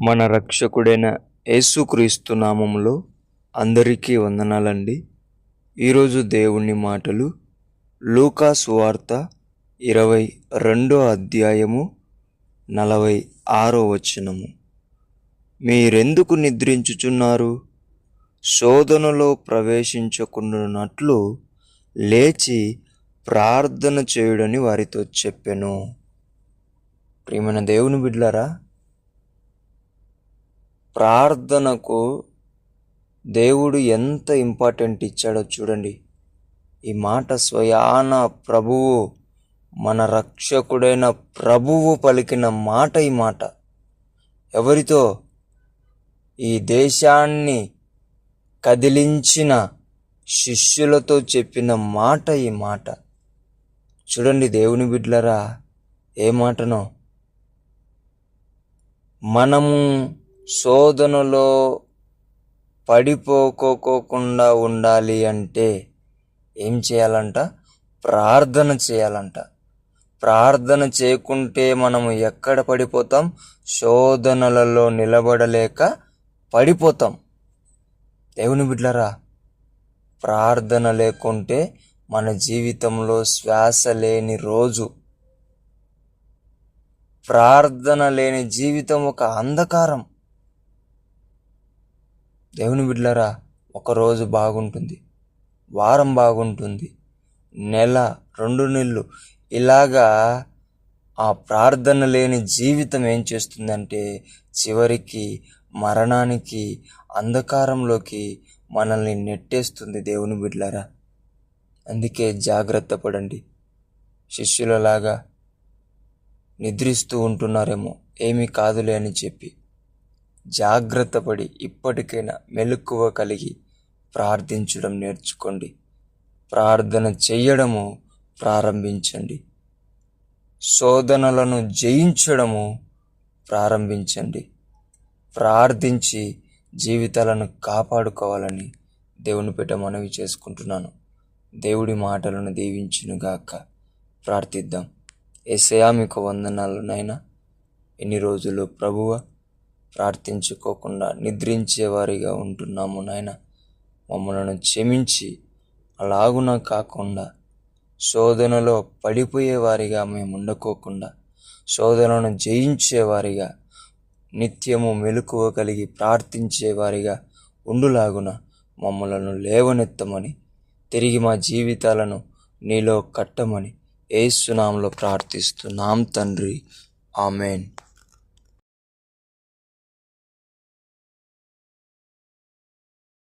మన రక్షకుడైన యేసుక్రీస్తు నామములో అందరికీ వందనాలండి. ఈరోజు దేవుని మాటలు లూకా సువార్త 22 అధ్యాయము 46 వచనము. మీరెందుకు నిద్రించుచున్నారు? శోధనలో ప్రవేశించకుండానట్లు లేచి ప్రార్థన చేయుడని వారితో చెప్పెను. ప్రియమైన దేవుని బిడ్డలారా, ప్రార్థనకు దేవుడు ఎంత ఇంపార్టెంట్ ఇచ్చాడో చూడండి. ఈ మాట స్వయాన ప్రభువు, మన రక్షకుడైన ప్రభువు పలికిన మాట. ఈ మాట ఎవరితో? ఈ దేశాన్ని కదిలించిన శిష్యులతో చెప్పిన మాట. ఈ మాట చూడండి దేవుని బిడ్డలారా, ఏ మాటనో. మనము శోధనలో పడిపోకోకుండా ఉండాలి అంటే ఏం చేయాలంట? ప్రార్థన చేయాలంట. ప్రార్థన చేయకుంటే మనము ఎక్కడ పడిపోతాం? శోధనలలో నిలబడలేక పడిపోతాం. దేవుని బిడ్డలారా, ప్రార్థన లేకుంటే మన జీవితంలో శ్వాస లేని రోజు. ప్రార్థన లేని జీవితం ఒక అంధకారం. దేవుని బిడ్డలారా, ఒకరోజు బాగుంటుంది, వారం బాగుంటుంది, నెల, 2 నెలలు, ఇలాగా ఆ ప్రార్థన లేని జీవితం ఏం చేస్తుందంటే చివరికి మరణానికి, అంధకారంలోకి మనల్ని నెట్టేస్తుంది. దేవుని బిడ్డలారా, అందుకే జాగ్రత్త పడండి. శిష్యులలాగా నిద్రిస్తూ ఉంటున్నారేమో, ఏమీ కాదులే అని చెప్పి జాగ్రత్త పడి ఇప్పటికైనా మెలకువ కలిగి ప్రార్థించడం నేర్చుకోండి. ప్రార్థన చెయ్యడము ప్రారంభించండి. శోధనలను జయించడము ప్రారంభించండి. ప్రార్థించి జీవితాలను కాపాడుకోవాలని దేవుని పేట మనవి చేసుకుంటున్నాను. దేవుడి మాటలను దీవించునుగాక. ప్రార్థిద్దాం. యేసయ్యా, మీకు వందనాలు నాయనా. ఎన్ని రోజులు ప్రభువా ప్రార్థించుకోకుండా నిద్రించేవారిగా ఉంటున్నాము నాయన. మమ్మలను క్షమించి అలాగున కాకుండా శోధనలో పడిపోయేవారిగా మేము ఉండకోకుండా శోధనను జయించేవారిగా, నిత్యము మెలకువ కలిగి ప్రార్థించేవారిగా ఉండులాగున మమ్మలను లేవనెత్తమని, తిరిగి మా జీవితాలను నీలో కట్టమని యేసు నామములో ప్రార్థిస్తున్నాం తండ్రి. ఆమెన్.